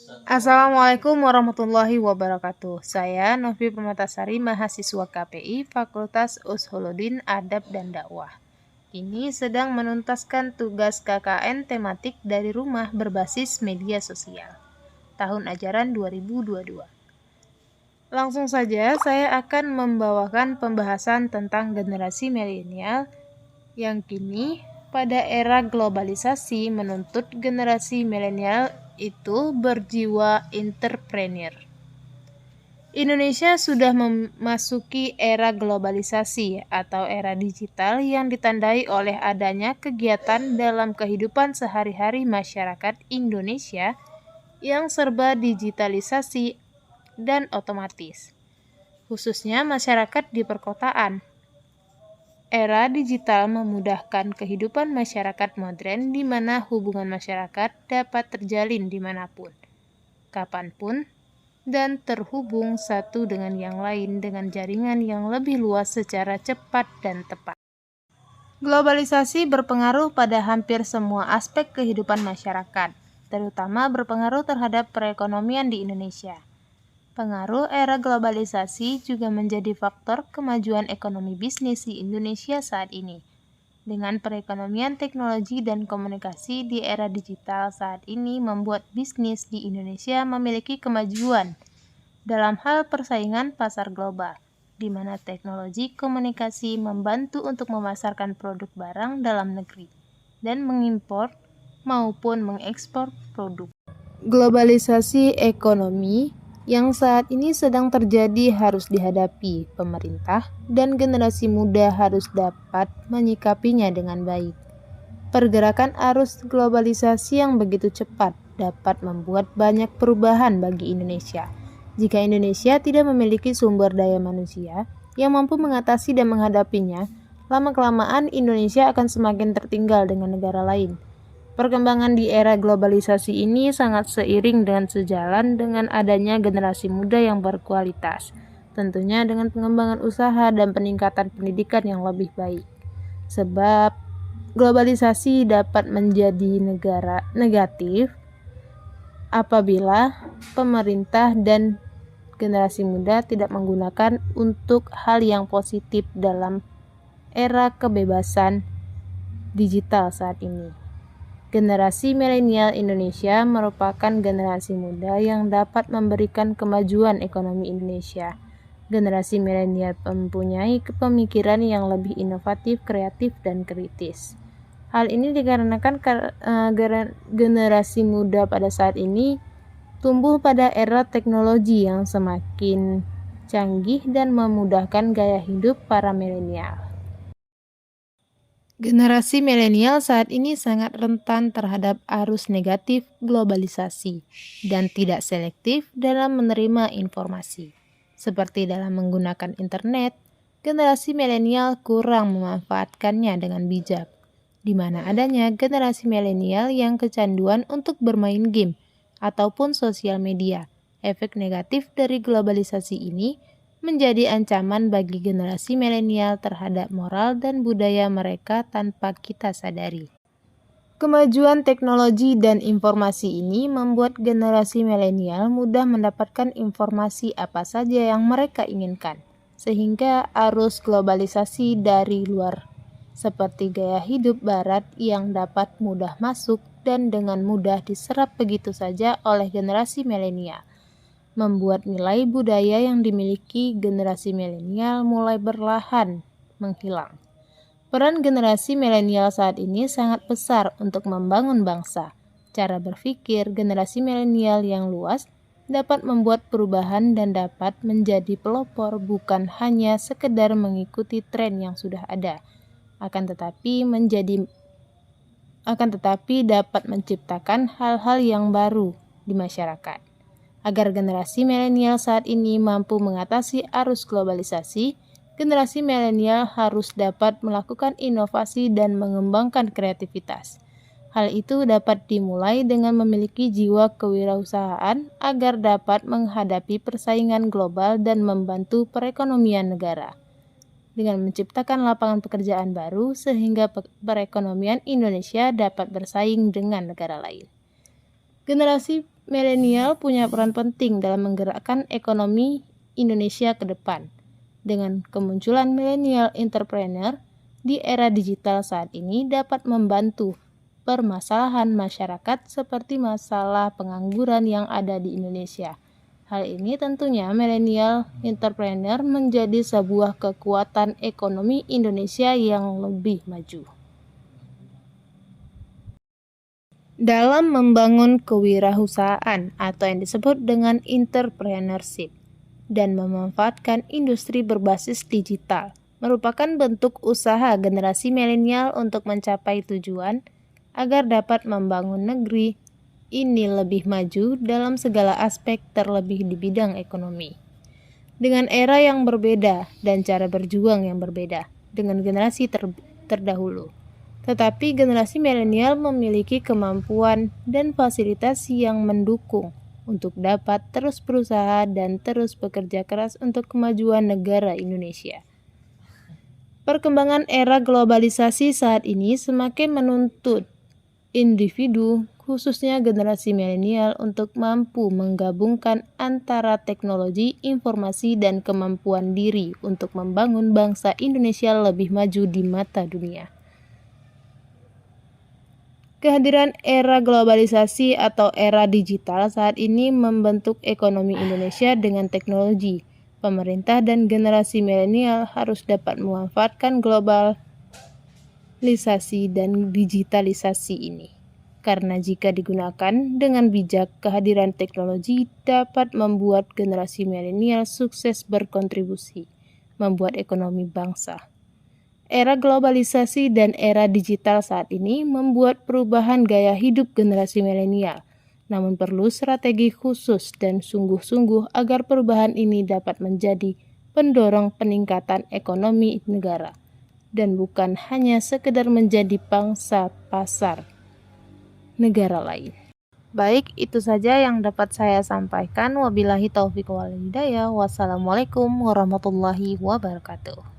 Assalamualaikum warahmatullahi wabarakatuh. Saya Novi Permatasari, mahasiswa KPI Fakultas Usuluddin Adab dan Dakwah. Kini sedang menuntaskan tugas KKN tematik dari rumah berbasis media sosial. Tahun ajaran 2022. Langsung saja saya akan membawakan pembahasan tentang generasi milenial yang kini pada era globalisasi menuntut generasi milenial itu berjiwa entrepreneur. Indonesia sudah memasuki era globalisasi atau era digital yang ditandai oleh adanya kegiatan dalam kehidupan sehari-hari masyarakat Indonesia yang serba digitalisasi dan otomatis, khususnya masyarakat di perkotaan. Era digital memudahkan kehidupan masyarakat modern di mana hubungan masyarakat dapat terjalin dimanapun, kapanpun, dan terhubung satu dengan yang lain dengan jaringan yang lebih luas secara cepat dan tepat. Globalisasi berpengaruh pada hampir semua aspek kehidupan masyarakat, terutama berpengaruh terhadap perekonomian di Indonesia. Pengaruh era globalisasi juga menjadi faktor kemajuan ekonomi bisnis di Indonesia saat ini. Dengan perekonomian teknologi dan komunikasi di era digital saat ini membuat bisnis di Indonesia memiliki kemajuan dalam hal persaingan pasar global, di mana teknologi komunikasi membantu untuk memasarkan produk barang dalam negeri dan mengimpor maupun mengekspor produk. Globalisasi ekonomi yang saat ini sedang terjadi harus dihadapi pemerintah dan generasi muda harus dapat menyikapinya dengan baik. Pergerakan arus globalisasi yang begitu cepat dapat membuat banyak perubahan bagi Indonesia. Jika Indonesia tidak memiliki sumber daya manusia yang mampu mengatasi dan menghadapinya, lama-kelamaan Indonesia akan semakin tertinggal dengan negara lain. Perkembangan di era globalisasi ini sangat seiring dan sejalan dengan adanya generasi muda yang berkualitas, tentunya dengan pengembangan usaha dan peningkatan pendidikan yang lebih baik. Sebab globalisasi dapat menjadi negara negatif apabila pemerintah dan generasi muda tidak menggunakan untuk hal yang positif dalam era kebebasan digital saat ini. Generasi milenial Indonesia merupakan generasi muda yang dapat memberikan kemajuan ekonomi Indonesia. Generasi milenial mempunyai pemikiran yang lebih inovatif, kreatif, dan kritis. Hal ini dikarenakan generasi muda pada saat ini tumbuh pada era teknologi yang semakin canggih dan memudahkan gaya hidup para milenial. Generasi milenial saat ini sangat rentan terhadap arus negatif globalisasi dan tidak selektif dalam menerima informasi. Seperti dalam menggunakan internet, generasi milenial kurang memanfaatkannya dengan bijak, di mana adanya generasi milenial yang kecanduan untuk bermain game ataupun sosial media. Efek negatif dari globalisasi ini menjadi ancaman bagi generasi milenial terhadap moral dan budaya mereka tanpa kita sadari. Kemajuan teknologi dan informasi ini membuat generasi milenial mudah mendapatkan informasi apa saja yang mereka inginkan, sehingga arus globalisasi dari luar, seperti gaya hidup barat yang dapat mudah masuk dan dengan mudah diserap begitu saja oleh generasi milenial, membuat nilai budaya yang dimiliki generasi milenial mulai perlahan menghilang. Peran generasi milenial saat ini sangat besar untuk membangun bangsa. Cara berpikir generasi milenial yang luas dapat membuat perubahan dan dapat menjadi pelopor bukan hanya sekedar mengikuti tren yang sudah ada, akan tetapi dapat menciptakan hal-hal yang baru di masyarakat. Agar generasi milenial saat ini mampu mengatasi arus globalisasi, generasi milenial harus dapat melakukan inovasi dan mengembangkan kreativitas. Hal itu dapat dimulai dengan memiliki jiwa kewirausahaan agar dapat menghadapi persaingan global dan membantu perekonomian negara. Dengan menciptakan lapangan pekerjaan baru sehingga perekonomian Indonesia dapat bersaing dengan negara lain. Generasi Milenial punya peran penting dalam menggerakkan ekonomi Indonesia ke depan. Dengan kemunculan milenial entrepreneur di era digital saat ini dapat membantu permasalahan masyarakat seperti masalah pengangguran yang ada di Indonesia. Hal ini tentunya milenial entrepreneur menjadi sebuah kekuatan ekonomi Indonesia yang lebih maju. Dalam membangun kewirausahaan atau yang disebut dengan entrepreneurship dan memanfaatkan industri berbasis digital merupakan bentuk usaha generasi milenial untuk mencapai tujuan agar dapat membangun negeri ini lebih maju dalam segala aspek terlebih di bidang ekonomi. Dengan era yang berbeda dan cara berjuang yang berbeda dengan generasi terdahulu. Tetapi generasi milenial memiliki kemampuan dan fasilitas yang mendukung untuk dapat terus berusaha dan terus bekerja keras untuk kemajuan negara Indonesia. Perkembangan era globalisasi saat ini semakin menuntut individu, khususnya generasi milenial, untuk mampu menggabungkan antara teknologi, informasi, dan kemampuan diri untuk membangun bangsa Indonesia lebih maju di mata dunia. Kehadiran era globalisasi atau era digital saat ini membentuk ekonomi Indonesia dengan teknologi. Pemerintah dan generasi milenial harus dapat memanfaatkan globalisasi dan digitalisasi ini. Karena jika digunakan dengan bijak, kehadiran teknologi dapat membuat generasi milenial sukses berkontribusi, membuat ekonomi bangsa. Era globalisasi dan era digital saat ini membuat perubahan gaya hidup generasi milenial, namun perlu strategi khusus dan sungguh-sungguh agar perubahan ini dapat menjadi pendorong peningkatan ekonomi negara, dan bukan hanya sekedar menjadi pangsa pasar negara lain. Baik, itu saja yang dapat saya sampaikan. Wabillahi taufiq wal hidayah. Wassalamualaikum warahmatullahi wabarakatuh.